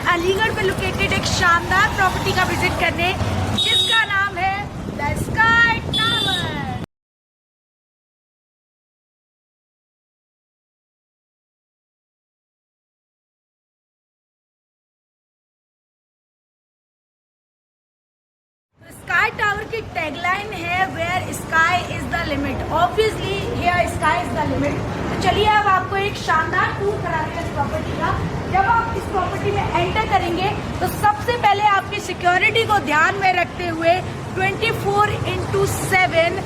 अलीगढ़ में लोकेटेड एक शानदार प्रॉपर्टी का विजिट करने, जिसका नाम है the sky tower. Sky tower की टैगलाइन है where sky is the limit. Obviously here sky is the limit. तो चलिए अब आपको एक शानदार टूर कराते हैं इस प्रॉपर्टी का। जब आप इस प्रॉपर्टी में एंटर करेंगे तो सबसे पहले आपकी सिक्योरिटी को ध्यान में रखते हुए 24/7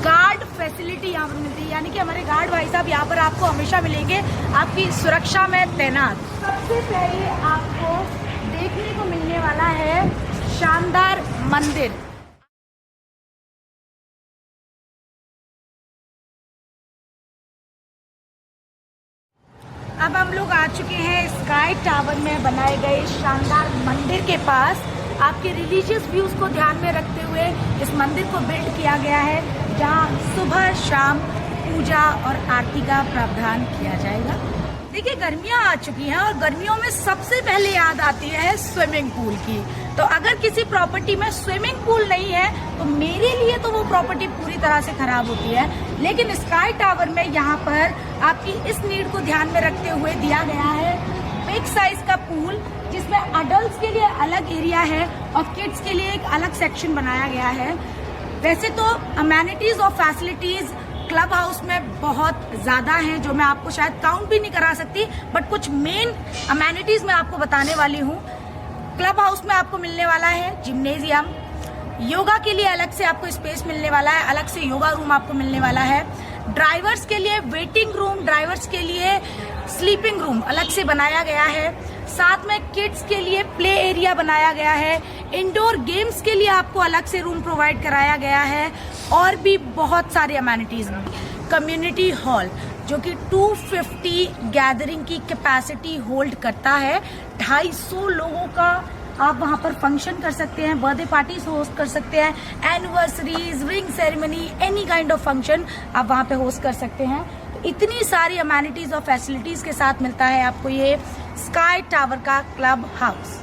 गार्ड फैसिलिटी यहाँ पर मिलती है, यानी कि हमारे गार्ड भाई साहब यहाँ पर आपको हमेशा मिलेंगे, आपकी सुरक्षा में तैनात। सबसे पहले आपको देखने को मिलने वाला है शानदार मंदिर। अब हम लोग आ चुके हैं स्काई टावर में बनाए गए शानदार मंदिर के पास। आपके रिलीजियस व्यूज को ध्यान में रखते हुए इस मंदिर को बिल्ड किया गया है, जहां सुबह शाम पूजा और आरती का प्रावधान किया जाएगा। देखिए, गर्मियां आ चुकी हैं और गर्मियों में सबसे पहले याद आती है स्विमिंग पूल की। तो अगर किसी प्रॉपर्टी में स्विमिंग पूल नहीं है तो मेरे लिए तो वो प्रॉपर्टी पूरी तरह से खराब होती है। लेकिन स्काई टावर में यहाँ पर आपकी इस नीड को ध्यान में रखते हुए दिया गया है बिग साइज का पूल, जिसमें अडल्ट्स के लिए अलग एरिया है और किड्स के लिए एक अलग सेक्शन बनाया गया है। वैसे तो अमेनिटीज और फैसिलिटीज क्लब हाउस में बहुत ज्यादा हैं, जो मैं आपको शायद काउंट भी नहीं करा सकती, बट कुछ मेन अमेनिटीज मैं आपको बताने वाली हूँ। क्लब हाउस में आपको मिलने वाला है जिम्नेजियम, योगा के लिए अलग से आपको स्पेस मिलने वाला है, अलग से योगा रूम आपको मिलने वाला है। ड्राइवर्स के लिए वेटिंग रूम, ड्राइवर्स के लिए स्लीपिंग रूम अलग से बनाया गया है। साथ में किड्स के लिए प्ले एरिया बनाया गया है। इंडोर गेम्स के लिए आपको अलग से रूम प्रोवाइड कराया गया है और भी बहुत सारे अमेनिटीज। कम्युनिटी हॉल जो कि 250 गैदरिंग की कैपेसिटी होल्ड करता है। 250 लोगों का आप वहां पर फंक्शन कर सकते हैं, बर्थडे पार्टीज होस्ट कर सकते हैं, anniversaries, ring ceremony, any kind of function आप वहां पे होस्ट कर सकते हैं। तो इतनी सारी अमेनिटीज और फैसिलिटीज के साथ मिलता है आपको ये स्काई टावर का क्लब हाउस।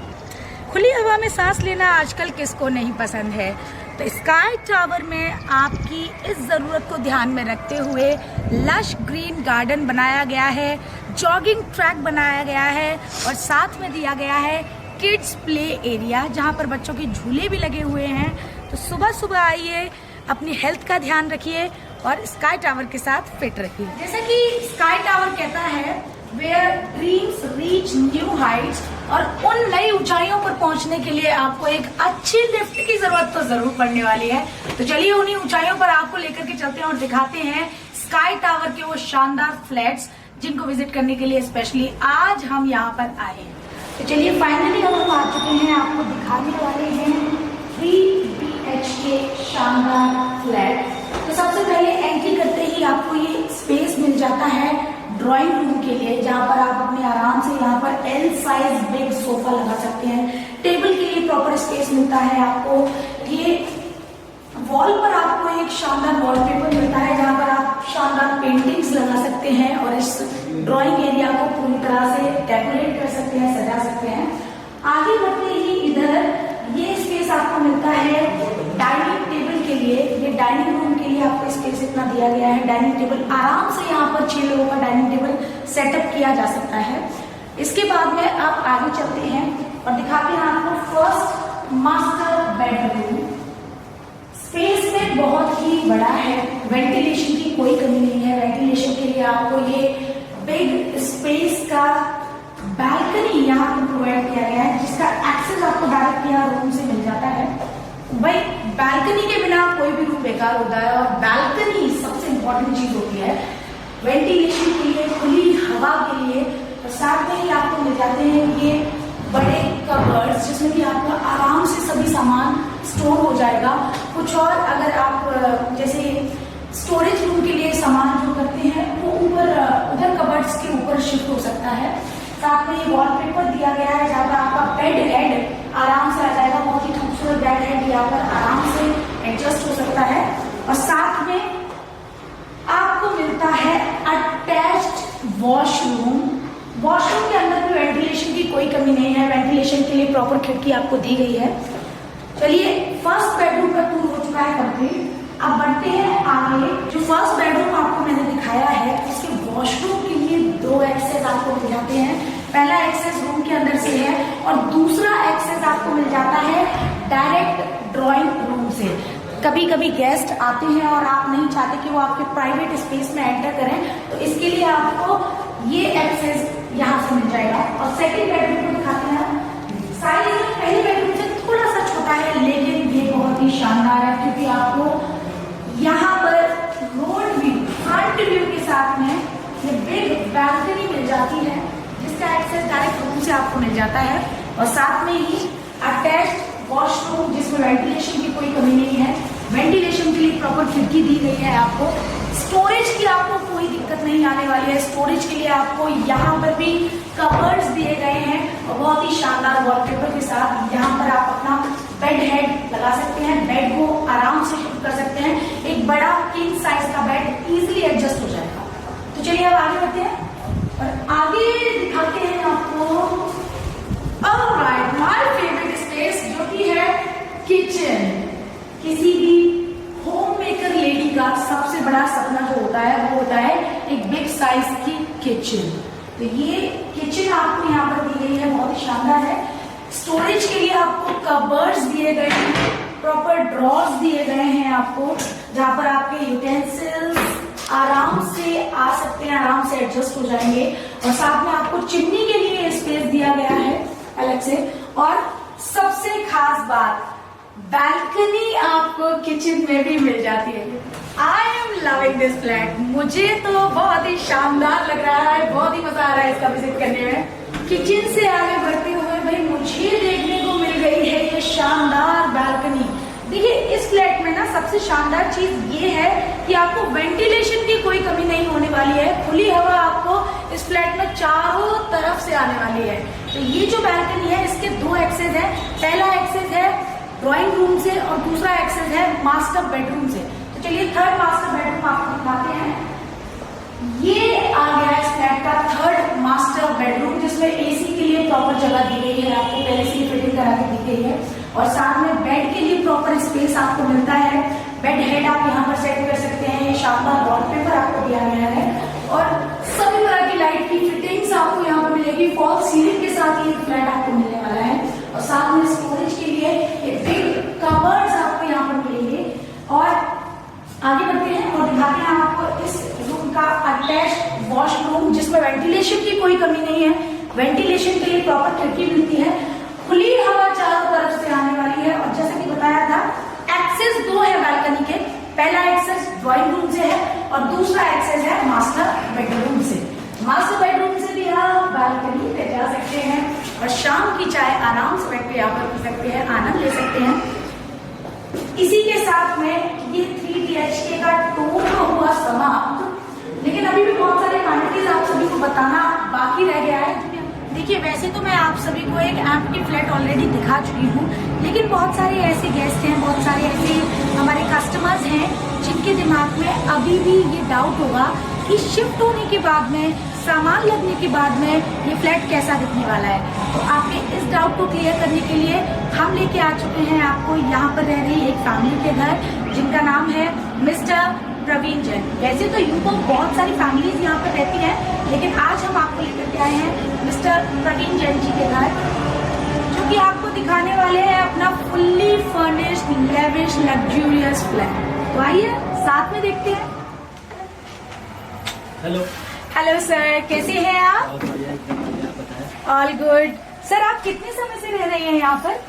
खुली हवा में सांस लेना आजकल किसको नहीं पसंद है, तो स्काई टावर में आपकी इस जरूरत को ध्यान में रखते हुए लश ग्रीन गार्डन बनाया गया है, जॉगिंग ट्रैक बनाया गया है और साथ में दिया गया है किड्स प्ले एरिया, जहां पर बच्चों के झूले भी लगे हुए हैं। तो सुबह सुबह आइए, अपनी हेल्थ का ध्यान रखिए और स्काई टावर के साथ फिट रखिए। जैसा कि स्काई टावर कहता है where dreams reach new heights, और उन नई ऊंचाइयों पर पहुंचने के लिए आपको एक अच्छी लिफ्ट की जरूरत तो जरूर पड़ने वाली है। तो चलिए उन्हीं ऊंचाइयों पर आपको लेकर के चलते हैं और दिखाते हैं स्काई टावर के वो शानदार फ्लैट्स, जिनको विजिट करने के लिए स्पेशली आज हम यहाँ पर आए हैं। तो चलिए फाइनली हम आ चुके हैं, आपको दिखाने वाले हैं 3 BHK शानदार फ्लैट। तो सबसे पहले एंट्री करते ही आपको ये स्पेस मिल जाता है ड्राइंग रूम के लिए, जहाँ पर आप अपने आराम से यहाँ पर L साइज बिग सोफा लगा सकते हैं। टेबल के लिए प्रॉपर स्पेस मिलता है आपको। ये वॉल पर आपको एक शानदार वॉलपेपर मिलता है, जहाँ पर आप शानदार पेंटिंग्स लगा सकते हैं और इस ड्राइंग एरिया को पूरी तरह से डेकोरेट कर सकते हैं, सजा सकते हैं। आगे बढ़ते ही इधर ये स्पेस आपको मिलता है डाइनिंग टेबल के लिए। ये डाइनिंग रूम के लिए आपको स्पेस इतना दिया गया है। डाइनिंग टेबल आराम से यहाँ पर 6 लोगों का डाइनिंग टेबल सेटअप किया जा सकता है। इसके बाद में आप आगे चलते हैं और दिखाते हैं आपको फर्स्ट मास्टर बेडरूम। स्पेस में बहुत ही बड़ा है, वेंटिलेशन की कोई कमी नहीं है। वेंटिलेशन के लिए आपको ये बिग स्पेस का बालकनी यहाँ पर प्रोवाइड किया गया है, जिसका एक्सेस आपको डायरेक्ट यहाँ रूम से मिल जाता है। भाई बालकनी के बिना कोई भी रूम बेकार होता है और बालकनी सबसे इम्पोर्टेंट चीज होती है वेंटिलेशन के लिए, खुली हवा के लिए। और साथ में ही आपको मिल जाते हैं ये बड़े कबर्ड्स, जिसमें कि आपका आराम से सभी सामान स्टोर हो जाएगा। कुछ और अगर आप जैसे स्टोरेज रूम के लिए सामान जो करते हैं वो उधर कबर्ड्स के ऊपर शिफ्ट हो सकता है। साथ में ये वॉलपेपर दिया गया है, जहाँ पर आपका बेड हेड आराम से आ जाएगा। बहुत ही खूबसूरत बेड हेड यहाँ पर आराम से एडजस्ट हो सकता है। और साथ में आपको मिलता है अटैच्ड वॉशरूम। वॉशरूम के अंदर भी वेंटिलेशन की कोई कमी नहीं है, वेंटिलेशन के लिए प्रॉपर खिड़की आपको दी गई है। चलिए, फर्स्ट बेडरूम का टूर हो चुका है कंप्लीट। अब बढ़ते हैं आगे। जो फर्स्ट बेडरूम आपको मैंने दिखाया है, उसके वॉशरूम के लिए 2 एक्सेस आपको मिल जाते हैं। पहला एक्सेस रूम के अंदर से है और दूसरा एक्सेस आपको मिल जाता है डायरेक्ट ड्राइंग रूम से। कभी कभी गेस्ट आते हैं और आप नहीं चाहते कि वो आपके प्राइवेट स्पेस में एंटर करें, तो इसके लिए आपको ये एक्सेस यहाँ से मिल जाएगा। और सेकंड बेडरूम को दिखाते हैं। साइज में पहले बेडरूम से थोड़ा सा छोटा है, लेकिन ये बहुत ही शानदार है, क्योंकि आपको यहाँ पर रोड व्यू, फ्रंट व्यू के साथ में ये बिग बैल्कनी मिल जाती है, जिसका एक्सेस डायरेक्ट रूम से आपको मिल जाता है। और साथ में ही अटैच्ड वॉशरूम, जिसमें वेंटिलेशन की कोई कमी नहीं है। वेंटिलेशन के लिए प्रॉपर खिड़की दी गई है आपको। स्टोरेज की आपको कोई दिक्कत नहीं आने वाली है। स्टोरेज के लिए आपको यहाँ पर भी कवर्ड्स दिए गए हैं और बहुत ही शानदार वॉलपेपर के साथ यहाँ पर आप अपना बेड हेड लगा सकते हैं। बेड को आराम से शिफ्ट कर सकते हैं। एक बड़ा किंग साइज का बेड इजीली एडजस्ट हो जाएगा। तो चलिए अब आगे बढ़ते हैं और आगे दिखाते हैं आपको ऑलराइट माय फेवरेट स्पेस, जो कि है किचन। किसी भी होम मेकर लेडी का सबसे बड़ा सपना जो होता है वो होता है एक बिग साइज की किचन। तो ये किचन आपको यहाँ पर दी गई है, बहुत ही शानदार है। स्टोरेज के लिए आपको कबर्ड्स दिए गए हैं, प्रॉपर ड्रॉर्स दिए गए हैं आपको, जहां पर आपके यूटेंसिल्स आराम से आ सकते हैं, आराम से एडजस्ट हो जाएंगे। और साथ में आपको चिमनी के लिए स्पेस दिया गया है अलग से। और सबसे खास बात, बैल्कनी आपको किचन में भी मिल जाती है। I am loving this flat. मुझे तो बहुत ही शानदार लग रहा है, बहुत ही मजा आ रहा है इसका विजिट करने में। किचन से आगे बढ़ते हुए भाई मुझे देखने को मिल गई है ये शानदार बैल्कनी। देखिए, इस फ्लैट में ना सबसे शानदार चीज ये है कि आपको वेंटिलेशन की कोई कमी नहीं होने वाली है। खुली हवा आपको इस फ्लैट में चारों तरफ से आने वाली है। तो ये जो बैल्कनी है, इसके 2 एक्सेस है। पहला एक्सेस है ड्राइंग रूम से और दूसरा एक्सेस है मास्टर बेडरूम से। तो चलिए थर्ड मास्टर बेडरूम आपको दिखाते हैं। ये आ गया इस फ्लैट का थर्ड मास्टर बेडरूम, जिसमें एसी के लिए प्रॉपर जगह दी गई है, आपको पहले से फिटिंग करा के दी गई है। और साथ में बेड के लिए प्रॉपर स्पेस आपको मिलता है। बेड हेड आप यहाँ पर सेट कर सकते हैं। शानदार वॉलपेपर आपको दिया गया है और सभी तरह की लाइट की फिटिंग्स आपको यहाँ पर मिलेगी। फॉल सीलिंग के साथ ये फ्लैट आपको मिलने वाला है। और साथ में स्टोरेज के लिए एक बिग कवर्ड्स आपको यहाँ पर मिलेंगे। और आगे बढ़ते हैं और दिखाते हैं आपको इस रूम का अटैच्ड वॉशरूम, जिसमें वेंटिलेशन की कोई कमी नहीं है। वेंटिलेशन के लिए प्रॉपर खिड़की मिलती है। खुली हवा चारों तरफ से आने वाली है। और जैसे कि बताया था, एक्सेस 2 है बैल्कनी के। पहला एक्सेस ड्राइंग रूम से है और दूसरा एक्सेस है मास्टर बेडरूम से। मास्टर बेडरूम से भी आप बैल्कनी पे जा सकते हैं और शाम की चाय आराम से बैठ के यहाँ पर पी सकते हैं, आनंद ले सकते हैं। इसी के साथ में ये 3 BHK का टूर तो हुआ समाप्त, लेकिन अभी भी बहुत सारे क्वांटिटीज आप सभी को बताना बाकी रह गया है। देखिए, वैसे तो मैं आप सभी को एक एम्प्टी फ्लैट ऑलरेडी दिखा चुकी हूँ, लेकिन बहुत सारे ऐसे गेस्ट हैं, बहुत सारे ऐसे हमारे कस्टमर्स हैं जिनके दिमाग में अभी भी ये डाउट होगा कि शिफ्ट होने के बाद में, सामान लगने के बाद में ये फ्लैट कैसा दिखने वाला है। तो आपके इस डाउट को क्लियर करने के लिए हम लेके आ चुके हैं आपको यहाँ पर रह रही एक फैमिली के घर, जिनका नाम है मिस्टर प्रवीण जैन। वैसे तो यूं तो बहुत सारी फैमिलीज यहाँ पर रहती हैं, लेकिन आज हम आपको लेकर के आए हैं मिस्टर प्रवीण जैन जी के घर, जो कि आपको दिखाने वाले हैं अपना fully furnished lavish luxurious flat. तो आइए साथ में देखते हैं। हेलो हेलो सर, कैसे हैं आप? All good. सर, आप कितने समय से रह रहे हैं यहाँ पर?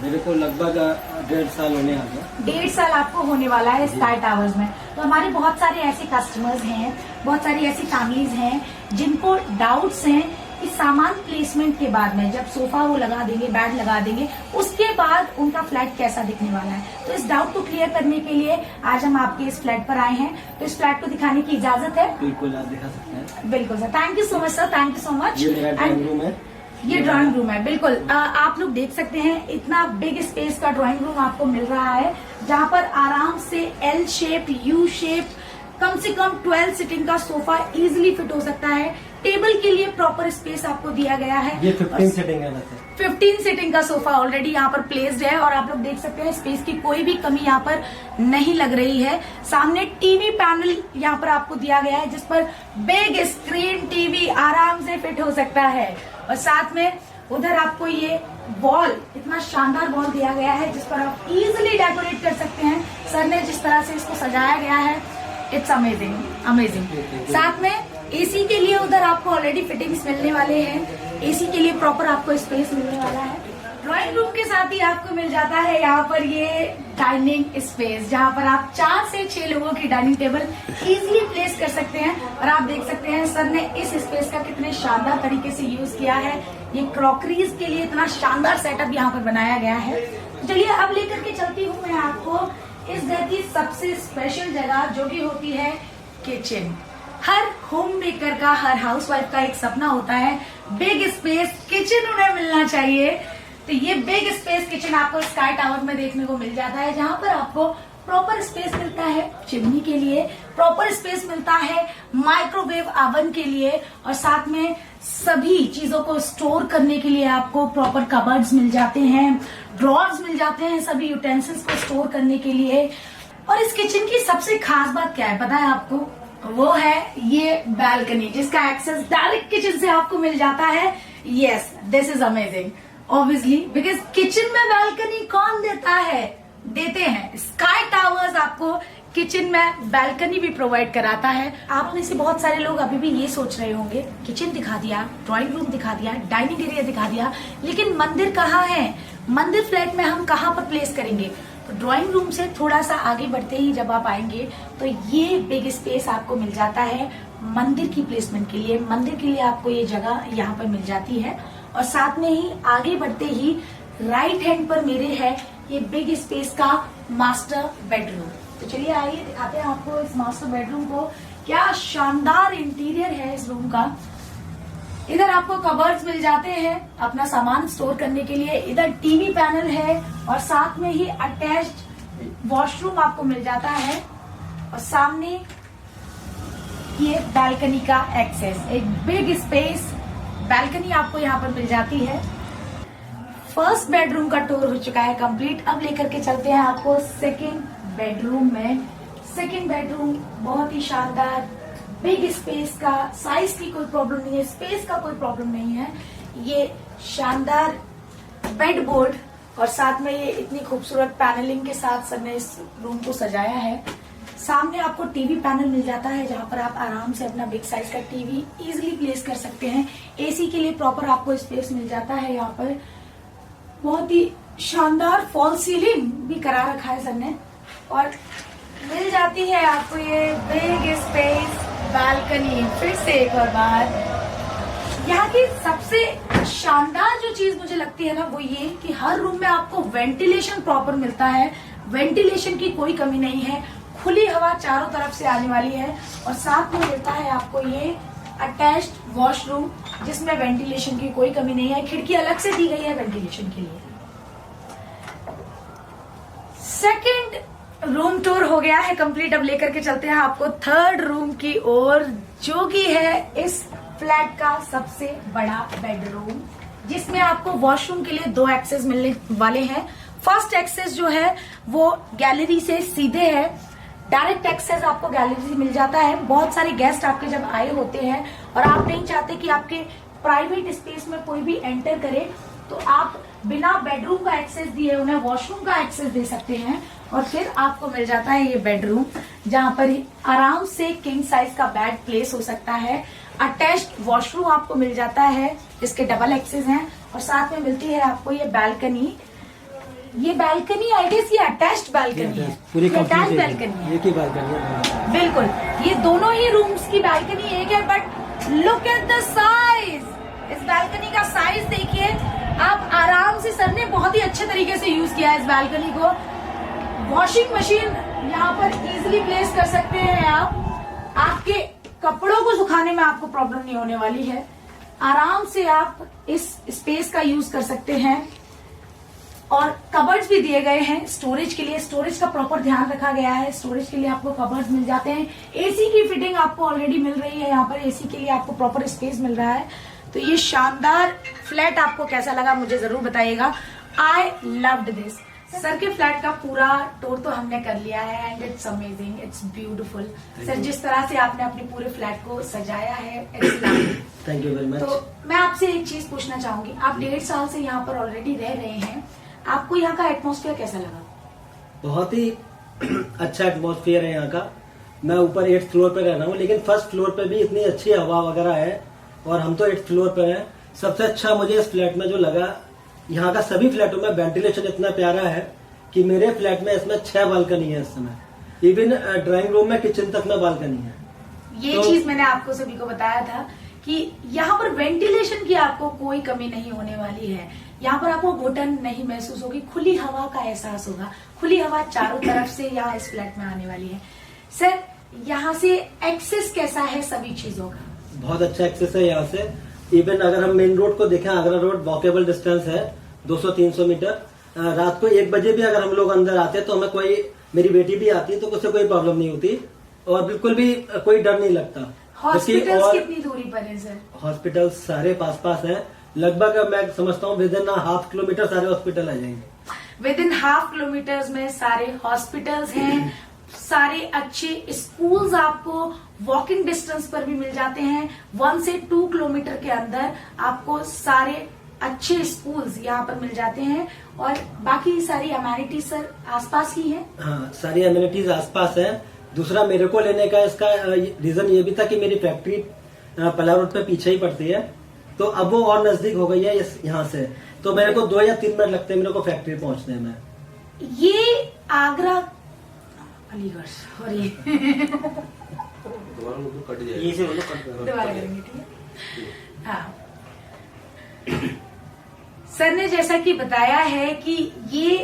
मेरे को लगभग 1.5 साल होने आ गया। 1.5 साल आपको होने वाला है स्काई टावर्स में। तो हमारे बहुत सारे ऐसे कस्टमर्स हैं, बहुत सारी ऐसी फैमिलीज हैं जिनको डाउट्स हैं कि सामान प्लेसमेंट के बाद में, जब सोफा वो लगा देंगे, बेड लगा देंगे, उसके बाद उनका फ्लैट कैसा दिखने वाला है। तो इस डाउट को क्लियर करने के लिए आज हम आपके इस फ्लैट पर आए हैं। तो इस फ्लैट को दिखाने की इजाजत है? बिल्कुल, आप दिखा सकते हैं। बिल्कुल sir, thank you so much sir, thank you so much. ये मेरा ड्राइंग रूम है। ये ड्राइंग रूम है, बिल्कुल। आप लोग देख सकते हैं इतना बिग स्पेस का ड्राइंग रूम आपको मिल रहा है, जहाँ पर आराम से L शेप, U शेप, कम से कम 12 सीटिंग का सोफा इजीली फिट हो सकता है। टेबल के लिए प्रॉपर स्पेस आपको दिया गया है। ये 15 सीटिंग है वैसे। 15 सीटिंग का सोफा ऑलरेडी यहाँ पर प्लेस्ड है और आप लोग देख सकते हैं स्पेस की कोई भी कमी यहाँ पर नहीं लग रही है। सामने टीवी पैनल यहाँ पर आपको दिया गया है जिस पर बिग स्क्रीन टीवी आराम से फिट हो सकता है। और साथ में उधर आपको ये वॉल, इतना शानदार वॉल दिया गया है जिस पर आप इजिली डेकोरेट कर सकते हैं। सर ने जिस तरह से इसको सजाया गया है, इट्स अमेजिंग अमेजिंग। साथ में एसी के लिए उधर आपको ऑलरेडी फिटिंग्स मिलने वाले हैं। एसी के लिए प्रॉपर आपको स्पेस मिलने वाला है। ड्राइंग रूम के साथ ही आपको मिल जाता है यहाँ पर ये डाइनिंग स्पेस, जहाँ पर आप 4 से 6 लोगों की डाइनिंग टेबल इजीली प्लेस कर सकते हैं। और आप देख सकते हैं सर ने इस स्पेस का कितने शानदार तरीके से यूज किया है। ये क्रॉकरीज के लिए इतना शानदार सेटअप यहाँ पर बनाया गया है। चलिए अब लेकर के चलती हूँ मैं आपको इस घर की सबसे स्पेशल जगह, जो कि होती है किचन। हर होम मेकर का, हर हाउसवाइफ का एक सपना होता है बिग स्पेस किचन उन्हें मिलना चाहिए। तो ये बिग स्पेस किचन आपको स्काई टावर में देखने को मिल जाता है, जहाँ पर आपको प्रॉपर स्पेस मिलता है चिमनी के लिए, प्रॉपर स्पेस मिलता है माइक्रोवेव ओवन के लिए, और साथ में सभी चीजों को स्टोर करने के लिए आपको प्रॉपर कबर्ड्स मिल जाते हैं, ड्रॉर्स मिल जाते हैं सभी यूटेंसिल्स को स्टोर करने के लिए। और इस किचन की सबसे खास बात क्या है पता है आपको? वो है ये बैल्कनी, जिसका एक्सेस डायरेक्ट किचन से आपको मिल जाता है। Yes, this is amazing obviously, because kitchen में बैल्कनी कौन देता है? देते हैं स्काई टावर्स आपको किचन में बैल्कनी भी प्रोवाइड कराता है। आप में से बहुत सारे लोग अभी भी ये सोच रहे होंगे, किचन दिखा दिया, ड्राइंग रूम दिखा दिया, डाइनिंग एरिया दिखा दिया, लेकिन मंदिर कहाँ है? मंदिर फ्लैट में हम कहाँ पर प्लेस करेंगे? तो ड्राइंग रूम से थोड़ा सा आगे बढ़ते ही जब आप आएंगे तो ये बिग स्पेस आपको मिल जाता है मंदिर की प्लेसमेंट के लिए। मंदिर के लिए आपको ये जगह यहाँ पर मिल जाती है। और साथ में ही आगे बढ़ते ही राइट हैंड पर मेरे है ये बिग स्पेस का मास्टर बेडरूम। तो चलिए आइए दिखाते हैं आपको इस मास्टर बेडरूम को। क्या शानदार इंटीरियर है इस रूम का। इधर आपको कबर्ड्स मिल जाते हैं अपना सामान स्टोर करने के लिए, इधर टीवी पैनल है और साथ में ही अटैच्ड वॉशरूम आपको मिल जाता है। और सामने ये बैल्कनी का एक्सेस, एक बिग स्पेस बैल्कनी आपको यहाँ पर मिल जाती है। फर्स्ट बेडरूम का टूर हो चुका है कंप्लीट। अब लेकर के चलते हैं आपको सेकंड बेडरूम में। सेकंड बेडरूम बहुत ही शानदार, बिग स्पेस का, साइज की कोई प्रॉब्लम नहीं है, स्पेस का कोई प्रॉब्लम नहीं है। ये शानदार बेड बोर्ड और साथ में ये इतनी खूबसूरत पैनलिंग के साथ सबने इस रूम को सजाया है। सामने आपको टीवी पैनल मिल जाता है जहां पर आप आराम से अपना बिग साइज का टीवी इजीली प्लेस कर सकते हैं। एसी के लिए प्रॉपर आपको स्पेस मिल जाता है। यहाँ पर बहुत ही शानदार फॉल सीलिंग भी करा रखा है सर ने। और मिल जाती है आपको ये बिग स्पेस बालकनी। फिर से एक और बार यहाँ की सबसे शानदार जो चीज मुझे लगती है ना, वो ये कि हर रूम में आपको वेंटिलेशन प्रॉपर मिलता है। वेंटिलेशन की कोई कमी नहीं है, खुली हवा चारों तरफ से आने वाली है। और साथ में मिलता है आपको ये अटैच्ड वॉशरूम, जिसमें वेंटिलेशन की कोई कमी नहीं है, खिड़की अलग से दी गई है वेंटिलेशन के लिए। सेकंड रूम टूर हो गया है कंप्लीट। अब लेकर के चलते हैं आपको थर्ड रूम की ओर, जो कि है इस फ्लैट का सबसे बड़ा बेडरूम, जिसमें आपको वॉशरूम के लिए 2 एक्सेस मिलने वाले हैं। फर्स्ट एक्सेस जो है वो गैलरी से सीधे है, डायरेक्ट एक्सेस आपको गैलरी से मिल जाता है। बहुत सारे गेस्ट आपके जब आए होते हैं और आप नहीं चाहते कि आपके प्राइवेट स्पेस में कोई भी एंटर करे, तो आप बिना बेडरूम का एक्सेस दिए उन्हें वॉशरूम का एक्सेस दे सकते हैं। और फिर आपको मिल जाता है ये बेडरूम, जहां पर आराम से किंग साइज का बेड प्लेस हो सकता है। अटैच्ड वॉशरूम आपको मिल जाता है, इसके डबल एक्सेस हैं। और साथ में मिलती है आपको ये बैल्कनी। ये बैल्कनी आई गेस ये अटैच्ड बैल्कनी है, पूरी अटैच्ड बैल्कनी एक ही बैल्कनी है। बिल्कुल, ये दोनों ही रूम्स की बैल्कनी एक है। But look at the size, इस बैल्कनी का साइज देखिए आप आराम से। सर ने बहुत ही अच्छे तरीके से यूज किया है इस बैल्कनी को। वॉशिंग मशीन यहाँ पर इजीली प्लेस कर सकते हैं आप। आपके कपड़ों को सुखाने में आपको प्रॉब्लम नहीं होने वाली है। आराम से आप इस स्पेस का यूज कर सकते हैं। और कबर्ड्स भी दिए गए हैं स्टोरेज के लिए। स्टोरेज का प्रॉपर ध्यान रखा गया है। स्टोरेज के लिए आपको कबर्ड्स मिल जाते हैं। एसी की फिटिंग आपको ऑलरेडी मिल रही है। यहाँ पर एसी के लिए आपको प्रॉपर स्पेस मिल रहा है। तो ये शानदार फ्लैट आपको कैसा लगा मुझे जरूर बताइएगा। I loved this. सर के फ्लैट का पूरा टूर तो हमने कर लिया है and it's amazing, it's beautiful. Sir जिस तरह से आपने अपने पूरे फ्लैट को सजाया है, it's lovely. Thank you very much. तो मैं आपसे एक चीज पूछना चाहूंगी, आप 1.5 साल से यहाँ पर ऑलरेडी रह रहे हैं, आपको यहाँ का एटमॉस्फेयर कैसा लगा? बहुत ही अच्छा एटमॉस्फेयर है यहाँ का। मैं ऊपर 8th फ्लोर पे रह रहा हूँ, लेकिन फर्स्ट फ्लोर पे भी इतनी अच्छी हवा वगैरह है और हम तो 8th फ्लोर पे हैं। सबसे अच्छा मुझे इस फ्लैट में जो लगा, यहाँ का सभी फ्लैटों में वेंटिलेशन इतना प्यारा है कि मेरे फ्लैट में इसमें 6 बालकनी है इस समय। इवन ड्राइंग रूम में, किचन तक में बालकनी है। ये चीज मैंने आपको सभी को बताया था कि यहाँ पर वेंटिलेशन की आपको कोई कमी नहीं होने वाली है। यहाँ पर आपको घुटन नहीं महसूस होगी, खुली हवा का एहसास होगा। खुली हवा चारों तरफ से यहाँ इस फ्लैट में आने वाली है। सर यहाँ से एक्सेस कैसा है सभी चीजों का? बहुत अच्छा एक्सेस है यहाँ से। इवन अगर हम मेन रोड को देखें, आगरा रोड वॉकेबल डिस्टेंस है 200-300 मीटर। रात को 1 बजे भी अगर हम लोग अंदर आते हैं तो हमें कोई, मेरी बेटी भी आती है तो उससे कोई प्रॉब्लम नहीं होती और बिल्कुल भी कोई डर नहीं लगता। हॉस्पिटल्स कितनी दूरी पर है सर? हॉस्पिटल सारे पास हैं। लगभग मैं समझता हूँ विदिन ½ किलोमीटर सारे हॉस्पिटल आ जाएंगे। विदिन ½ किलोमीटर में सारे हॉस्पिटल्स हैं। सारे अच्छे स्कूल्स आपको वॉकिंग डिस्टेंस पर भी मिल जाते हैं। 1 से 2 किलोमीटर के अंदर आपको सारे अच्छे स्कूल्स यहाँ पर मिल जाते हैं और बाकी सारी अमेनिटीज सर आसपास ही है। हाँ, सारी अमेनिटीज आसपास है। दूसरा मेरे को लेने का इसका रीजन ये भी था कि मेरी फैक्ट्री पला रोड पे पीछे ही पड़ती है, तो अब वो और नजदीक हो गई है यहाँ से। तो मेरे को 2 या 3 मिनट लगते हैं मेरे को फैक्ट्री पहुंचने में। ये आगरा अलीगढ़ सॉरी दोबारा करेंगे, ठीक है? हाँ, सर ने जैसा कि बताया है कि ये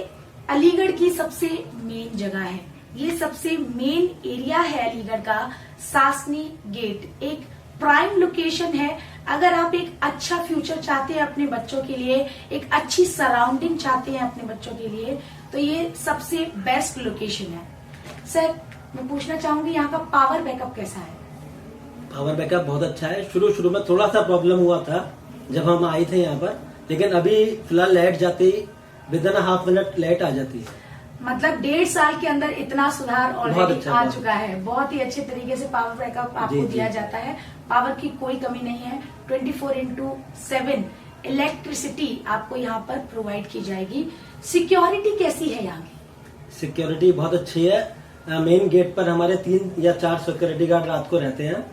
अलीगढ़ की सबसे मेन जगह है। ये सबसे मेन एरिया है अलीगढ़ का। सासनी गेट एक प्राइम लोकेशन है। अगर आप एक अच्छा फ्यूचर चाहते हैं अपने बच्चों के लिए, एक अच्छी सराउंडिंग चाहते हैं अपने बच्चों के लिए, तो ये सबसे बेस्ट लोकेशन है। सर मैं पूछना चाहूंगी यहाँ का पावर बैकअप कैसा है? पावर बैकअप बहुत अच्छा है। शुरू में थोड़ा सा प्रॉब्लम हुआ था जब हम आए थे यहाँ पर, लेकिन अभी फिलहाल लाइट जाती विदिन ½ मिनट लाइट आ जाती है। मतलब 1.5 साल के अंदर इतना सुधार ऑलरेडी अच्छा आ चुका है। बहुत ही अच्छे तरीके से पावर बैकअप आपको दिया जाता है। पावर की कोई कमी नहीं है। 24/7 इलेक्ट्रिसिटी आपको यहाँ पर प्रोवाइड की जाएगी। सिक्योरिटी कैसी है यहाँ की? सिक्योरिटी बहुत अच्छी है। मेन गेट पर हमारे 3 या 4 सिक्योरिटी गार्ड रात को रहते हैं।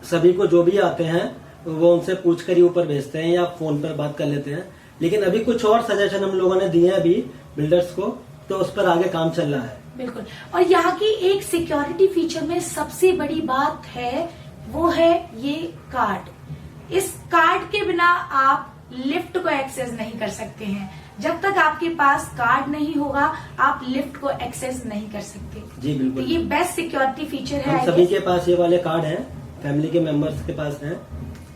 सभी को जो भी आते हैं वो उनसे पूछ कर ही ऊपर भेजते हैं या फोन पर बात कर लेते हैं। लेकिन अभी कुछ और सजेशन हम लोगों ने दिए हैं अभी बिल्डर्स को, तो उस पर आगे काम चल रहा है। बिल्कुल। और यहाँ की एक सिक्योरिटी फीचर में सबसे बड़ी बात है वो है ये कार्ड। इस कार्ड के बिना आप लिफ्ट को एक्सेस नहीं कर सकते हैं। जब तक आपके पास कार्ड नहीं होगा आप लिफ्ट को एक्सेस नहीं कर सकते। जी बिल्कुल। तो ये बेस्ट सिक्योरिटी फीचर है। हम सभी के पास ये वाले कार्ड हैं, फैमिली के मेंबर्स के पास हैं।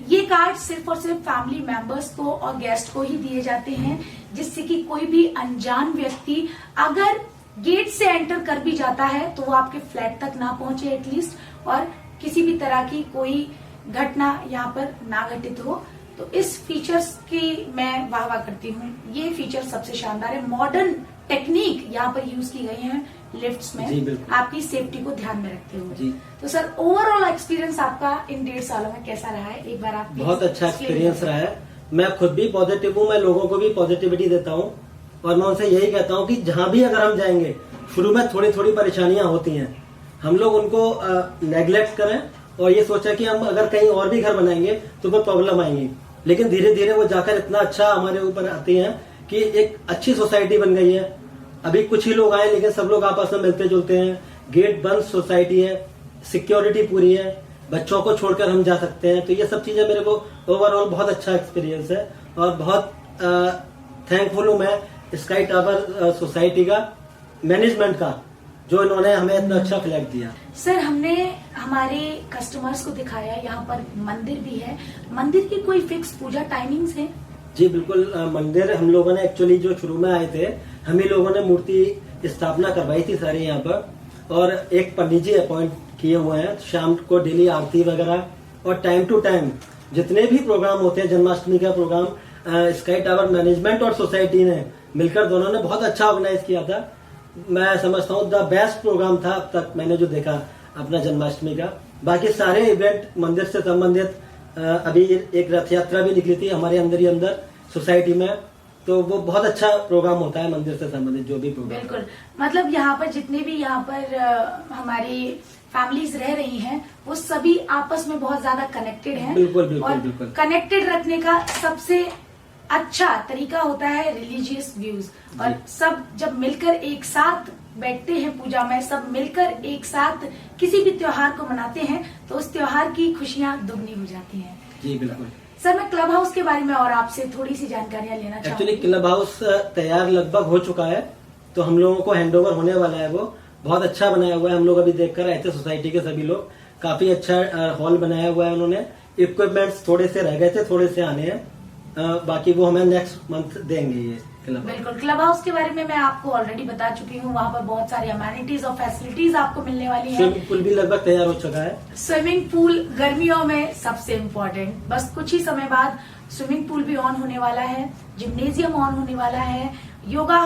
ये कार्ड सिर्फ और सिर्फ फैमिली मेंबर्स को और गेस्ट को ही दिए जाते हैं, जिससे कि कोई भी अनजान व्यक्ति अगर गेट से एंटर कर भी जाता है तो वो आपके फ्लैट तक ना पहुंचे एटलीस्ट, और किसी भी तरह की कोई घटना यहाँ पर ना घटित हो। तो इस फीचर्स की मैं वाह करती हूँ। ये फीचर सबसे शानदार है। मॉडर्न टेक्निक यहाँ पर यूज की गई है लिफ्ट्स में, आपकी सेफ्टी को ध्यान में रखते हुए। तो सर ओवरऑल एक्सपीरियंस आपका इन 1.5 सालों में कैसा रहा है? एक बार आप बहुत अच्छा एक्सपीरियंस रहा है। मैं खुद भी पॉजिटिव हूँ, मैं लोगों को भी पॉजिटिविटी देता हूँ और मैं उनसे यही कहता हूँ कि जहाँ भी अगर हम जाएंगे, शुरू में थोड़ी थोड़ी परेशानियां होती हैं, हम लोग उनको नेग्लेक्ट करें और ये सोचा कि हम अगर कहीं और भी घर बनाएंगे तो कोई प्रॉब्लम आएंगी, लेकिन धीरे धीरे वो जाकर इतना अच्छा हमारे ऊपर आती हैं कि एक अच्छी सोसाइटी बन गई है। अभी कुछ ही लोग आए लेकिन सब लोग आपस में मिलते जुलते हैं। गेट बंद सोसाइटी है, सिक्योरिटी पूरी है, बच्चों को छोड़कर हम जा सकते हैं। तो ये सब चीजें मेरे को ओवरऑल बहुत अच्छा एक्सपीरियंस है और बहुत थैंकफुल हूँ मैं स्काई टावर सोसाइटी का, मैनेजमेंट का, जो इन्होंने हमें इतना अच्छा फ्लैट दिया। सर हमने हमारे कस्टमर्स को दिखाया यहाँ पर मंदिर भी है। मंदिर की कोई फिक्स पूजा टाइमिंग्स है? जी बिल्कुल। मंदिर हम लोगों ने एक्चुअली जो शुरू में आए थे, हम ही लोगों ने मूर्ति स्थापना करवाई थी सारी यहाँ पर, और एक पंडित जी अपॉइंट किए हुए हैं। शाम को डेली आरती वगैरह और टाइम टू टाइम जितने भी प्रोग्राम होते हैं, जन्माष्टमी का प्रोग्राम स्काई टावर मैनेजमेंट और सोसाइटी ने मिलकर दोनों ने बहुत अच्छा ऑर्गेनाइज किया था। मैं समझता हूँ द बेस्ट प्रोग्राम था अब तक मैंने जो देखा अपना जन्माष्टमी का। बाकी सारे इवेंट मंदिर से संबंधित, अभी एक रथ यात्रा भी निकली थी हमारे अंदर ही अंदर सोसाइटी में, तो वो बहुत अच्छा प्रोग्राम होता है मंदिर से संबंधित जो भी प्रोग्राम। बिल्कुल, मतलब यहाँ पर जितने भी यहाँ पर हमारी फैमिलीज रह रही हैं, वो सभी आपस में बहुत ज्यादा कनेक्टेड हैं। बिल्कुल बिल्कुल और बिल्कुल। कनेक्टेड रखने का सबसे अच्छा तरीका होता है रिलीजियस व्यूज। और सब जब मिलकर एक साथ बैठते हैं पूजा में, सब मिलकर एक साथ किसी भी त्योहार को मनाते हैं, तो उस त्योहार की खुशियाँ दुगनी हो जाती हैं। जी बिल्कुल। सर, मैं क्लब हाउस के बारे में और आपसे थोड़ी सी जानकारियां लेना चाहूंगी। एक्चुअली क्लब हाउस तैयार लगभग हो चुका है, तो हम लोगों को हैंडओवर होने वाला है। वो बहुत अच्छा बनाया हुआ है, हम लोग अभी देखकर आए थे सोसाइटी के सभी लोग। काफी अच्छा हॉल बनाया हुआ है उन्होंने। इक्विपमेंट्स थोड़े से रह गए थे, थोड़े से आने हैं, बाकी वो हमें नेक्स्ट मंथ देंगे ये क्लब। बिल्कुल, क्लब हाउस के बारे में मैं आपको ऑलरेडी बता चुकी हूँ। वहाँ पर बहुत सारी अमेनिटीज और फैसिलिटीज आपको मिलने वाली हैं। स्विमिंग पूल भी लगभग तैयार हो चुका है। स्विमिंग पूल गर्मियों में सबसे इम्पोर्टेंट, बस कुछ ही समय बाद स्विमिंग पूल भी ऑन होने वाला है, जिम्नेजियम ऑन होने वाला है, yoga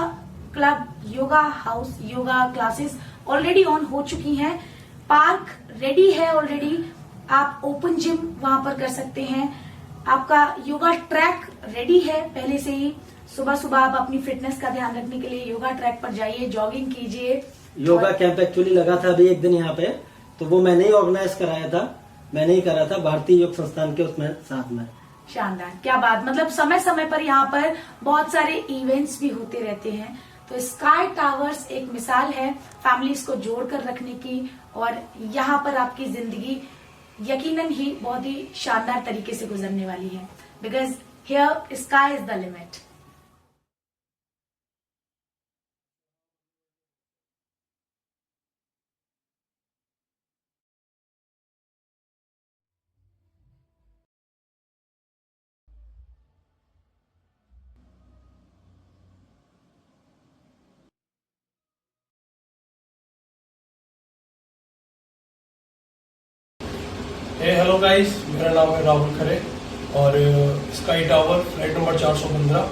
club, yoga house, yoga classes already on हो चुकी हैं, पार्क रेडी है ऑलरेडी, आप ओपन जिम वहां पर कर सकते हैं, आपका योगा ट्रैक रेडी है पहले से ही। सुबह सुबह आप अपनी फिटनेस का ध्यान रखने के लिए योगा ट्रैक पर जाइए, जॉगिंग कीजिए। योगा कैंप एक्चुअली लगा था अभी एक दिन यहाँ पे, तो वो मैंने ही ऑर्गेनाइज कराया था, मैंने ही करा था भारतीय योग संस्थान के उसमें साथ में। शानदार, क्या बात। मतलब समय समय पर यहाँ पर बहुत सारे इवेंट्स भी होते रहते हैं। तो स्काई टावर्स एक मिसाल है फैमिलीज को जोड़कर रखने की, और यहाँ पर आपकी जिंदगी यकीनन ही बहुत ही शानदार तरीके से गुजरने वाली है, because here sky is the limit. Hello guys, मेरा नाम है राहुल खरे और स्काई टावर फ्लैट नंबर 415,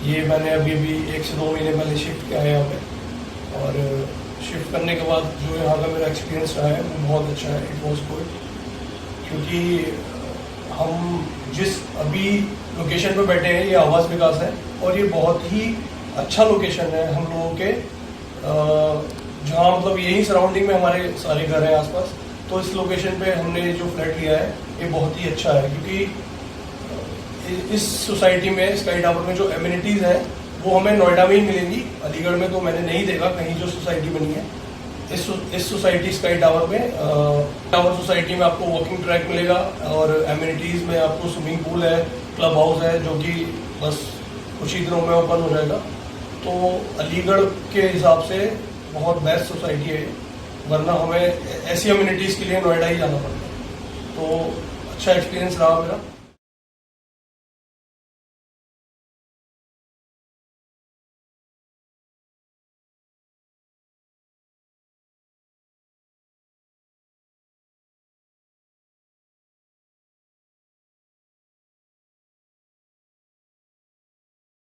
ये मैंने अभी 1 से 2 महीने पहले शिफ्ट किया है यहाँ पे। और शिफ्ट करने के बाद जो यहाँ का मेरा एक्सपीरियंस रहा है वो बहुत अच्छा है। इट वॉज गुड, क्योंकि हम जिस अभी लोकेशन पे बैठे हैं ये आवास विकास है, और ये बहुत ही अच्छा लोकेशन है हम लोगों के, जहाँ मतलब यही सराउंडिंग में हमारे सारे घर हैं आसपास। तो इस लोकेशन पे हमने जो फ्लैट लिया है ये बहुत ही अच्छा है, क्योंकि इस सोसाइटी में स्काई टावर में जो एमिनिटीज़ है वो हमें नोएडा में ही मिलेंगी। अलीगढ़ में तो मैंने नहीं देखा कहीं जो सोसाइटी बनी है। इस सोसाइटी स्काई टावर में टावर सोसाइटी में आपको वॉकिंग ट्रैक मिलेगा, और एमिनिटीज़ में आपको स्विमिंग पूल है, क्लब हाउस है जो कि बस कुछ ही दिनों में ओपन हो जाएगा। तो अलीगढ़ के हिसाब से बहुत बेस्ट सोसाइटी है, वरना हमें ऐसी अम्यूनिटीज़ के लिए नोएडा ही जाना पड़ता है। तो अच्छा एक्सपीरियंस रहा मेरा।